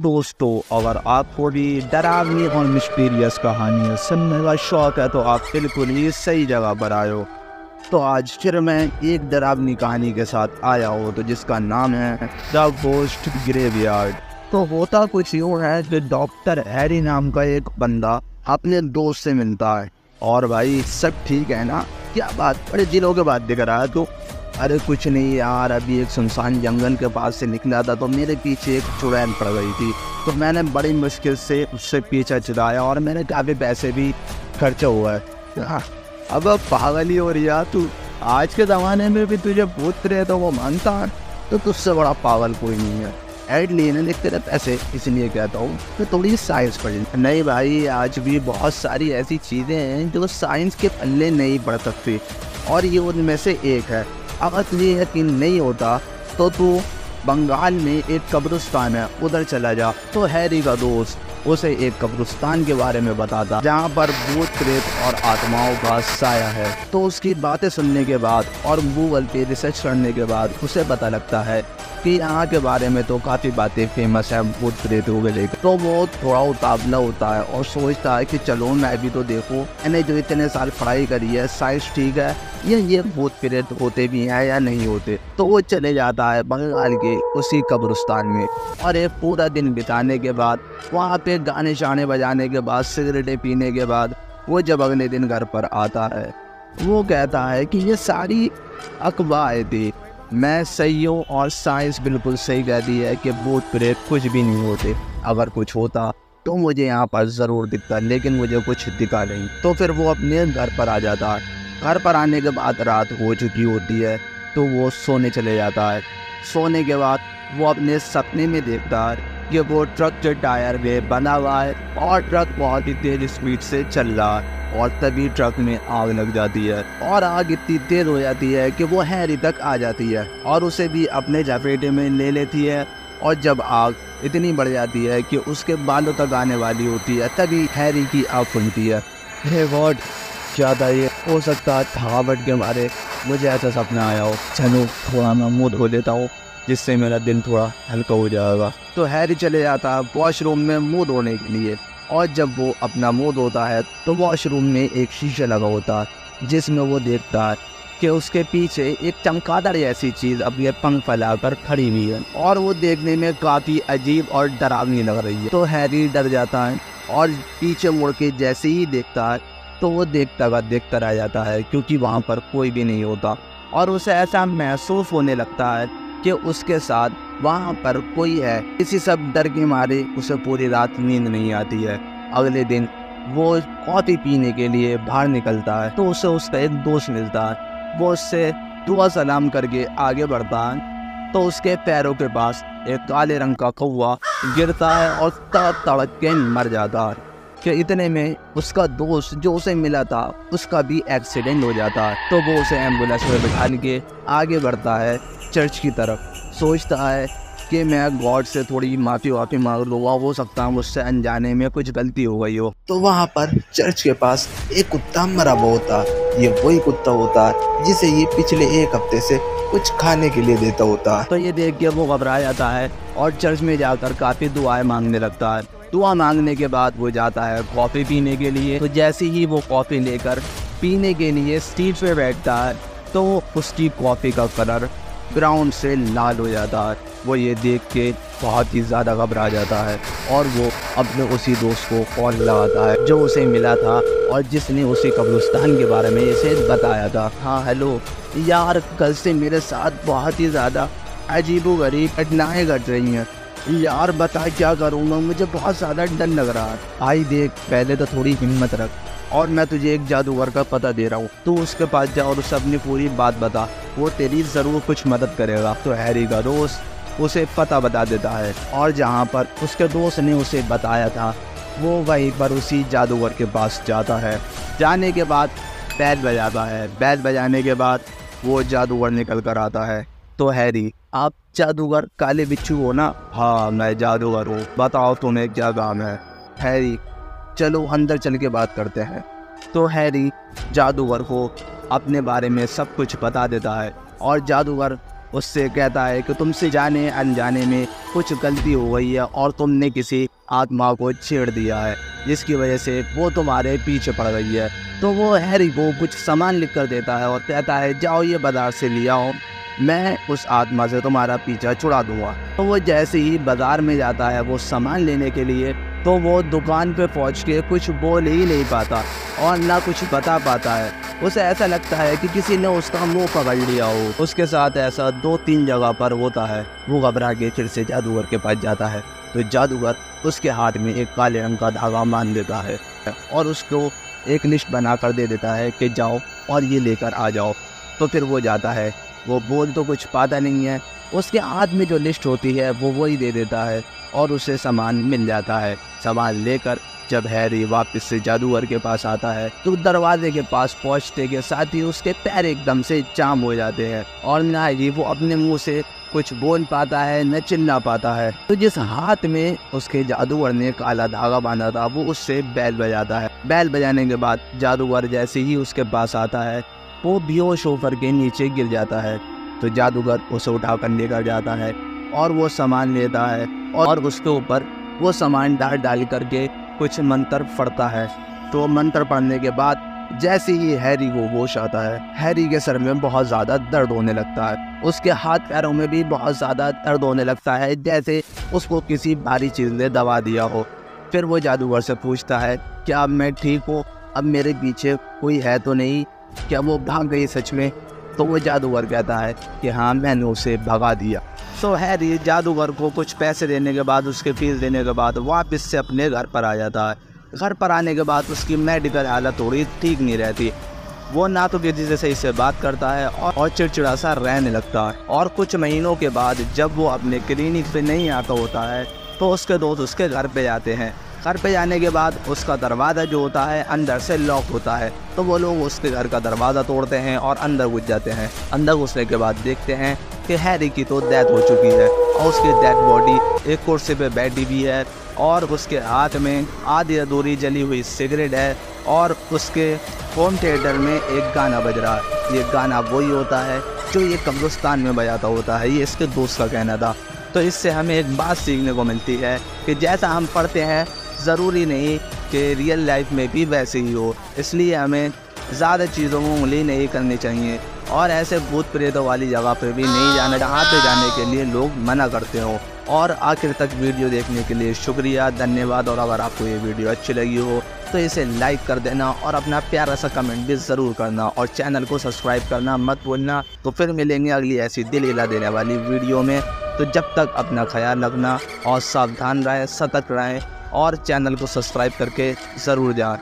दोस्तों, अगर आपको भी डरावनी और मिस्टीरियस कहानियाँ सुनने का शौक है तो आप बिल्कुल ही सही जगह पर आए हो। तो आज फिर मैं एक डरावनी कहानी के साथ आया हूँ तो जिसका नाम है द घोस्ट ग्रेवयार्ड। तो होता कुछ यूँ है कि डॉक्टर हैरी नाम का एक बंदा अपने दोस्त से मिलता है। और भाई सब ठीक है ना, क्या बात बड़े दिनों के बाद दिख रहा है। तो अरे कुछ नहीं यार, अभी एक सुनसान जंगल के पास से निकला था तो मेरे पीछे एक चुड़ैल पड़ गई थी, तो मैंने बड़ी मुश्किल से उससे पीछा छुड़ाया और मैंने काफ़ी पैसे भी खर्चा हुआ है। हाँ, अब पागल ही हो रही है तू। आज के ज़माने में भी तुझे भूत प्रेत तो वो मानता है, तो तुझसे बड़ा पागल कोई नहीं है। ऐड लेने लिख तेरे पैसे, इसलिए कहता हूँ कि थोड़ी साइंस पढ़ी। नहीं भाई, आज भी बहुत सारी ऐसी चीज़ें हैं जो साइंस के पल्ले नहीं पड़ सकती, और ये उनमें से एक है। अगर तुझे यकीन नहीं होता तो तू बंगाल में एक कब्रिस्तान है, उधर चला जा। तो हैरी का दोस्त उसे एक कब्रिस्तान के बारे में बताता जहाँ पर भूत प्रेत और आत्माओं का साया है। तो उसकी बातें सुनने के बाद और गूगल पे रिसर्च करने के बाद उसे पता लगता है कि यहाँ के बारे में तो काफ़ी बातें फेमस है भूत प्रेत को लेकर। तो वो थोड़ा उतावला होता है और सोचता है कि चलो मैं भी तो देखूं, मैंने जो इतने साल पढ़ाई करी है, साइंस ठीक है, ये भूत प्रेत होते भी हैं या नहीं होते। तो वो चले जाता है बंगाल के उसी कब्रिस्तान में, और एक पूरा दिन बिताने के बाद वहाँ पे गाने शाने बजाने के बाद सिगरेटें पीने के बाद वो जब अगले दिन घर पर आता है, वो कहता है कि ये सारी अफवाहें थी, मैं सही हूँ और साइंस बिल्कुल सही कहती है कि भूत प्रेत कुछ भी नहीं होते। अगर कुछ होता तो मुझे यहाँ पर ज़रूर दिखता, लेकिन मुझे कुछ दिखा नहीं। तो फिर वो अपने घर पर आ जाता है। घर पर आने के बाद रात हो चुकी होती है तो वो सोने चले जाता है। सोने के बाद वो अपने सपने में देखता है कि वो ट्रक के टायर में बंधा हुआ है और ट्रक बहुत ही तेज स्पीड से चल रहा है, और तभी ट्रक में आग लग जाती है और आग इतनी तेज हो जाती है कि वो हैरी तक आ जाती है और उसे भी अपने झपेटे में ले लेती है। और जब आग इतनी बढ़ जाती है कि उसके बालों तक आने वाली होती है, तभी हैरी की आँख खुलती है। हे गॉड, क्या था ये? हो सकता है थकावट के मारे मुझे ऐसा सपना आया हो। चलो थोड़ा मैं मुँह धो लेता हूँ, जिससे मेरा दिन थोड़ा हल्का हो जाएगा। तो हैरी चले जाता है वॉशरूम में मुँह धोने के लिए, और जब वो अपना मुँह धोता है तो वॉशरूम में एक शीशा लगा होता है, जिसमें वो देखता है कि उसके पीछे एक चमगादड़ जैसी चीज़ अपने पंख फैलाकर खड़ी हुई है, और वो देखने में काफ़ी अजीब और डरावनी लग रही है। तो हैरी डर जाता है और पीछे मुड़ के जैसे ही देखता है तो वो देखता रह जाता है, क्योंकि वहाँ पर कोई भी नहीं होता, और उसे ऐसा महसूस होने लगता है कि उसके साथ वहाँ पर कोई है। इसी सब डर के मारे उसे पूरी रात नींद नहीं आती है। अगले दिन वो कॉफ़ी पीने के लिए बाहर निकलता है तो उसे उसका एक दोस्त मिलता है। वो उससे दुआ सलाम करके आगे बढ़ता है तो उसके पैरों के पास एक काले रंग का कौवा गिरता है और तड़प तड़प के मर जाता है। कि इतने में उसका दोस्त जो उसे मिला था उसका भी एक्सीडेंट हो जाता है। तो वो उसे एम्बुलेंस में बिठा के आगे बढ़ता है चर्च की तरफ। सोचता है कि मैं गॉड से थोड़ी माफ़ी मांग लूँगा, हो सकता है मुझसे अनजाने में कुछ गलती हो गई हो। तो वहाँ पर चर्च के पास एक कुत्ता मरा हुआ होता है। ये वही कुत्ता होता है जिसे ये पिछले एक हफ्ते से कुछ खाने के लिए देता होता है। तो ये देख के वो घबरा जाता है और चर्च में जाकर काफ़ी दुआएं मांगने लगता है। दुआ मांगने के बाद वो जाता है कॉफ़ी पीने के लिए। तो जैसे ही वो कॉफ़ी लेकर पीने के लिए स्ट्रीट पे बैठता है तो उसकी कॉफ़ी का कलर ग्राउंड से लाल हो जाता है। वो ये देख के बहुत ही ज़्यादा घबरा जाता है और वो अपने उसी दोस्त को कॉल लगाता है जो उसे मिला था और जिसने उसे कब्रिस्तान के बारे में इसे बताया था। हाँ हेलो यार, कल से मेरे साथ बहुत ही ज़्यादा अजीबोगरीब घटनाएँ घट रही हैं यार, बता क्या करूँगा, मुझे बहुत ज़्यादा डर लग रहा है। भाई देख, पहले तो थोड़ी हिम्मत रख और मैं तुझे एक जादूगर का पता दे रहा हूँ, तू उसके पास जा और उसे अपनी पूरी बात बता, वो तेरी ज़रूर कुछ मदद करेगा। तो हैरी का दोस्त उसे पता बता देता है और जहाँ पर उसके दोस्त ने उसे बताया था वो वहीं पर उसी जादूगर के पास जाता है। जाने के बाद बैल बजाता है। बैल बजाने के बाद वो जादूगर निकल कर आता है। तो हैरी, आप जादूगर काले बिच्छू हो ना? हाँ मैं जादूगर हूँ, बताओ तुम्हें क्या काम है? हैरी, चलो अंदर चल के बात करते हैं। तो हैरी जादूगर को अपने बारे में सब कुछ बता देता है और जादूगर उससे कहता है कि तुमसे जाने अनजाने में कुछ गलती हो गई है और तुमने किसी आत्मा को छेड़ दिया है, जिसकी वजह से वो तुम्हारे पीछे पड़ गई है। तो वो हैरी को कुछ सामान लिख कर देता है और कहता है जाओ ये बाज़ार से ले आओ, मैं उस आत्मा से तुम्हारा पीछा छुड़ा दूंगा। तो वो जैसे ही बाज़ार में जाता है वो सामान लेने के लिए, तो वो दुकान पे पहुंच के कुछ बोल ही नहीं पाता और ना कुछ बता पाता है। उसे ऐसा लगता है कि किसी ने उसका मुंह पकड़ लिया हो। उसके साथ ऐसा 2-3 जगह पर होता है। वो घबरा के फिर से जादूगर के पास जाता है, तो जादूगर उसके हाथ में एक काले रंग का धागा बांध देता है और उसको एक लिस्ट बना कर दे देता है कि जाओ और ये लेकर आ जाओ। तो फिर वो जाता है। वो बोल तो कुछ पाता नहीं है, उसके हाथ में जो लिस्ट होती है वो वही दे देता है और उसे सामान मिल जाता है। सामान लेकर जब हैरी वापस से जादूगर के पास आता है तो दरवाजे के पास पहुंचते के साथ ही उसके पैर एकदम से जाम हो जाते हैं और ना ही वो अपने मुंह से कुछ बोल पाता है न चिल्ला पाता है। तो जिस हाथ में उसके जादूगर ने काला धागा बांधा था वो उससे बैल बजाता है। बैल बजाने के बाद जादूगर जैसे ही उसके पास आता है वो बेहोश होकर के नीचे गिर जाता है। तो जादूगर उसे उठाकर लेकर जाता है और वो सामान लेता है और उसके ऊपर वो सामान डाल करके कुछ मंत्र पढ़ता है। तो मंत्र पढ़ने के बाद जैसे ही हैरी को होश आता है, हैरी के सर में बहुत ज़्यादा दर्द होने लगता है। उसके हाथ पैरों में भी बहुत ज़्यादा दर्द होने लगता है, जैसे उसको किसी भारी चीज़ ने दबा दिया हो। फिर वो जादूगर से पूछता है क्या अब मैं ठीक हूँ, अब मेरे पीछे कोई है तो नहीं, क्या वो भाग गई सच में? तो वो जादूगर कहता है कि हाँ मैंने उसे भगा दिया। तो हैरी जादूगर को कुछ पैसे देने के बाद, उसके फीस देने के बाद वापस से अपने घर पर आ जाता है। घर पर आने के बाद उसकी मेडिकल हालत थोड़ी ठीक नहीं रहती। वो ना तो किसी से सही से बात करता है और चिड़चिड़ा सा रहने लगता है। और कुछ महीनों के बाद जब वो अपने क्लिनिक पे नहीं आता होता है तो उसके दोस्त उसके घर पे जाते हैं। घर पे जाने के बाद उसका दरवाज़ा जो होता है अंदर से लॉक होता है। तो वो लोग उसके घर का दरवाज़ा तोड़ते हैं और अंदर घुस जाते हैं। अंदर घुसने के बाद देखते हैं कि हैरी की तो डेथ हो चुकी है और उसकी डेड बॉडी एक कुर्सी पे बैठी हुई है और उसके हाथ में आधी अधूरी जली हुई सिगरेट है और उसके होम थिएटर में एक गाना बज रहा है। ये गाना वही होता है जो ये कब्रिस्तान में बजाता होता है। ये इसके दोस्त का कहना था। तो इससे हमें एक बात सीखने को मिलती है कि जैसा हम पढ़ते हैं ज़रूरी नहीं कि रियल लाइफ में भी वैसे ही हो। इसलिए हमें ज़्यादा चीज़ों में उंगली नहीं करनी चाहिए और ऐसे भूत प्रेतों वाली जगह पे भी नहीं जाना जहाँ पे जाने के लिए लोग मना करते हो। और आखिर तक वीडियो देखने के लिए शुक्रिया, धन्यवाद। और अगर आपको ये वीडियो अच्छी लगी हो तो इसे लाइक कर देना और अपना प्यारा सा कमेंट भी ज़रूर करना और चैनल को सब्सक्राइब करना मत भूलना। तो फिर मिलेंगे अगली ऐसी दिल हिला देने वाली वीडियो में। तो जब तक अपना ख्याल रखना और सावधान रहें, सतर्क रहें और चैनल को सब्सक्राइब करके ज़रूर जाएं।